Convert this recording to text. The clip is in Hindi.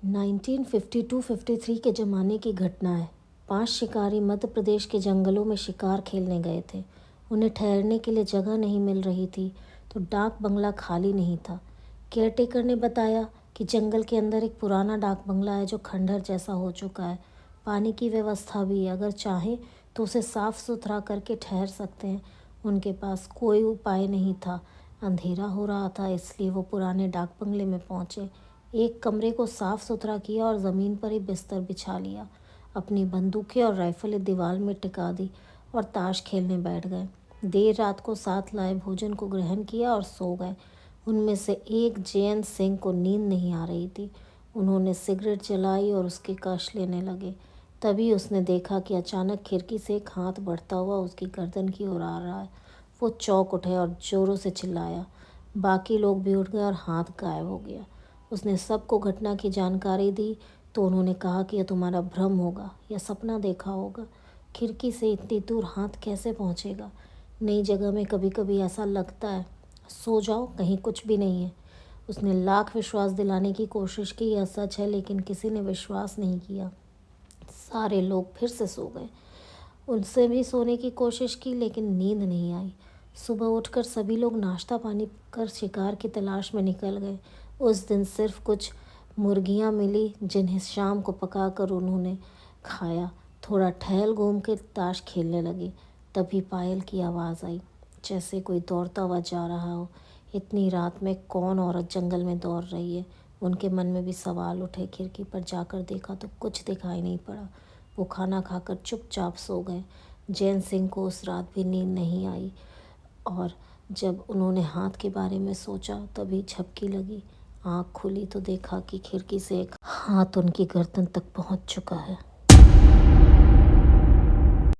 1952-53 के ज़माने की घटना है। 5 शिकारी मध्य प्रदेश के जंगलों में शिकार खेलने गए थे। उन्हें ठहरने के लिए जगह नहीं मिल रही थी तो डाक बंगला खाली नहीं था। केयरटेकर ने बताया कि जंगल के अंदर एक पुराना डाक बंगला है जो खंडहर जैसा हो चुका है। पानी की व्यवस्था भी है, अगर चाहें तो उसे साफ़ सुथरा करके ठहर सकते हैं। उनके पास कोई उपाय नहीं था। अंधेरा हो रहा था, इसलिए वो पुराने डाक बंगले में पहुँचे। एक कमरे को साफ़ सुथरा किया और ज़मीन पर ही बिस्तर बिछा लिया। अपनी बंदूकें और राइफलें दीवार में टिका दी और ताश खेलने बैठ गए। देर रात को साथ लाए भोजन को ग्रहण किया और सो गए। उनमें से एक जयंत सिंह को नींद नहीं आ रही थी। उन्होंने सिगरेट जलाई और उसके कश लेने लगे। तभी उसने देखा कि अचानक खिड़की से एक हाथ बढ़ता हुआ उसकी गर्दन की ओर आ रहा है। वो चौंक उठे और ज़ोरों से चिल्लाया। बाकी लोग भी उठ गए और हाथ गायब हो गया। उसने सबको घटना की जानकारी दी तो उन्होंने कहा कि यह तुम्हारा भ्रम होगा या सपना देखा होगा। खिड़की से इतनी दूर हाथ कैसे पहुंचेगा? नई जगह में कभी कभी ऐसा लगता है। सो जाओ, कहीं कुछ भी नहीं है। उसने लाख विश्वास दिलाने की कोशिश की, यह सच है, लेकिन किसी ने विश्वास नहीं किया। सारे लोग फिर से सो गए। उनसे भी सोने की कोशिश की, लेकिन नींद नहीं आई। सुबह उठकर सभी लोग नाश्ता पानी कर शिकार की तलाश में निकल गए। उस दिन सिर्फ कुछ मुर्गियां मिली जिन्हें शाम को पकाकर उन्होंने खाया। थोड़ा टहल घूम के ताश खेलने लगे। तभी पायल की आवाज़ आई, जैसे कोई दौड़ता हुआ जा रहा हो। इतनी रात में कौन औरत जंगल में दौड़ रही है? उनके मन में भी सवाल उठे। खिड़की पर जाकर देखा तो कुछ दिखाई नहीं पड़ा। वो खाना खाकर चुपचाप सो गए। जयंत सिंह को उस रात भी नींद नहीं आई और जब उन्होंने हाथ के बारे में सोचा तभी झपकी लगी। आँख खुली तो देखा कि खिड़की से एक हाथ उनकी गर्दन तक पहुंच चुका है।